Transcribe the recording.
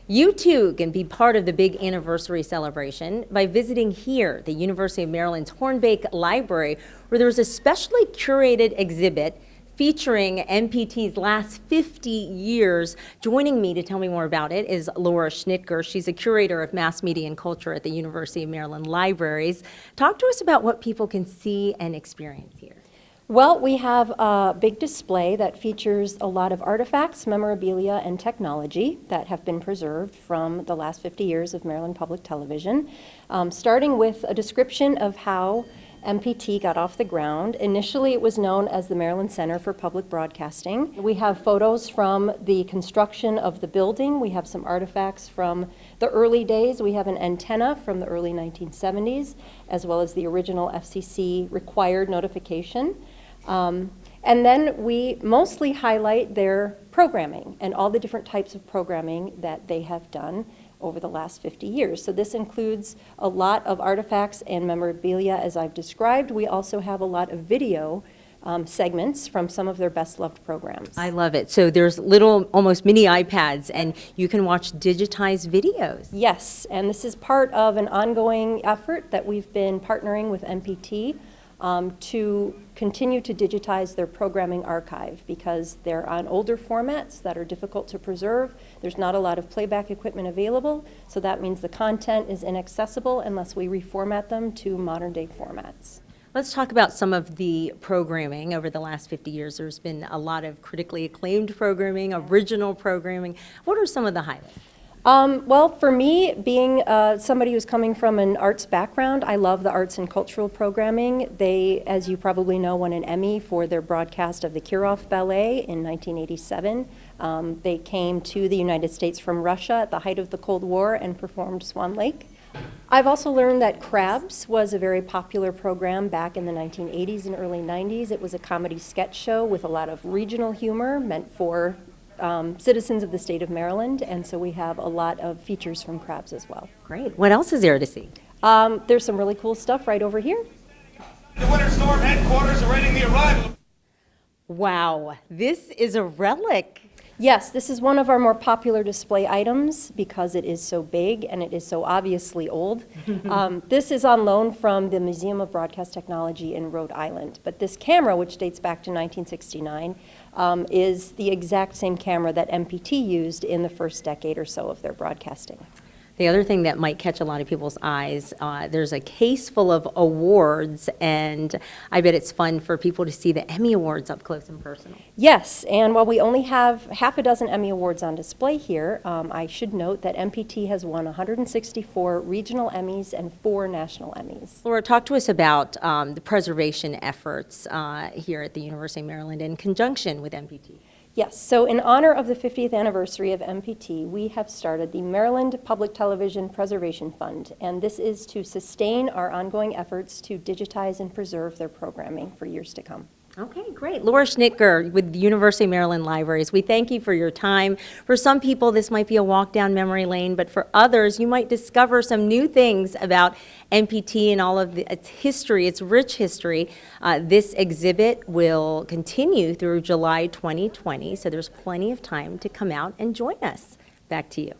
You too can be part of the big anniversary celebration by visiting here, the University of Maryland's Hornbeck Library, where there's a specially curated exhibit featuring MPT's last 50 years. Joining me to tell me more about it is Laura Schnitger. She's a curator of mass media and culture at the University of Maryland Libraries. Talk to us about what people can see and experience here. Well, we have a big display that features a lot of artifacts, memorabilia, and technology that have been preserved from the last 50 years of Maryland Public Television, starting with a description of how MPT got off the ground. Initially, it was known as the Maryland Center for Public Broadcasting. We have photos from the construction of the building. We have some artifacts from the early days. We have an antenna from the early 1970s, as well as the original FCC required notification. And then we mostly highlight their programming and all the different types of programming that they have done over the last 50 years. So this includes a lot of artifacts and memorabilia, as I've described. We also have a lot of video segments from some of their best-loved programs. I love it. So there's little, almost mini iPads, and you can watch digitized videos. Yes, and this is part of an ongoing effort that we've been partnering with MPT to continue to digitize their programming archive, because they're on older formats that are difficult to preserve. There's not a lot of playback equipment available, so that means the content is inaccessible unless we reformat them to modern day formats. Let's talk about some of the programming over the last 50 years. There's been a lot of critically acclaimed programming, original programming. What are some of the highlights? Well, for me, being somebody who's coming from an arts background, I love the arts and cultural programming. They, as you probably know, won an Emmy for their broadcast of the Kirov Ballet in 1987. They came to the United States from Russia at the height of the Cold War and performed Swan Lake. I've also learned that Crabs was a very popular program back in the 1980s and early 90s. It was a comedy sketch show with a lot of regional humor meant for citizens of the state of Maryland, and so we have a lot of features from Crabs as well. Great. What else is there to see? There's some really cool stuff right over here. The Winter Storm headquarters awaiting the arrival. Wow, this is a relic. Yes, this is one of our more popular display items because it is so big and it is so obviously old. This is on loan from the Museum of Broadcast Technology in Rhode Island, but this camera, which dates back to 1969, is the exact same camera that MPT used in the first decade or so of their broadcasting. The other thing that might catch a lot of people's eyes, there's a case full of awards, and I bet it's fun for people to see the Emmy Awards up close and personal. Yes, and while we only have half a dozen Emmy Awards on display here, I should note that MPT has won 164 regional Emmys and 4 national Emmys. Laura, talk to us about the preservation efforts here at the University of Maryland in conjunction with MPT. Yes, so in honor of the 50th anniversary of MPT, we have started the Maryland Public Television Preservation Fund, and this is to sustain our ongoing efforts to digitize and preserve their programming for years to come. Okay, great. Laura Schnitger with the University of Maryland Libraries. We thank you for your time. For some people, this might be a walk down memory lane, but for others, you might discover some new things about MPT and all of its history, its rich history. This exhibit will continue through July 2020, so there's plenty of time to come out and join us. Back to you.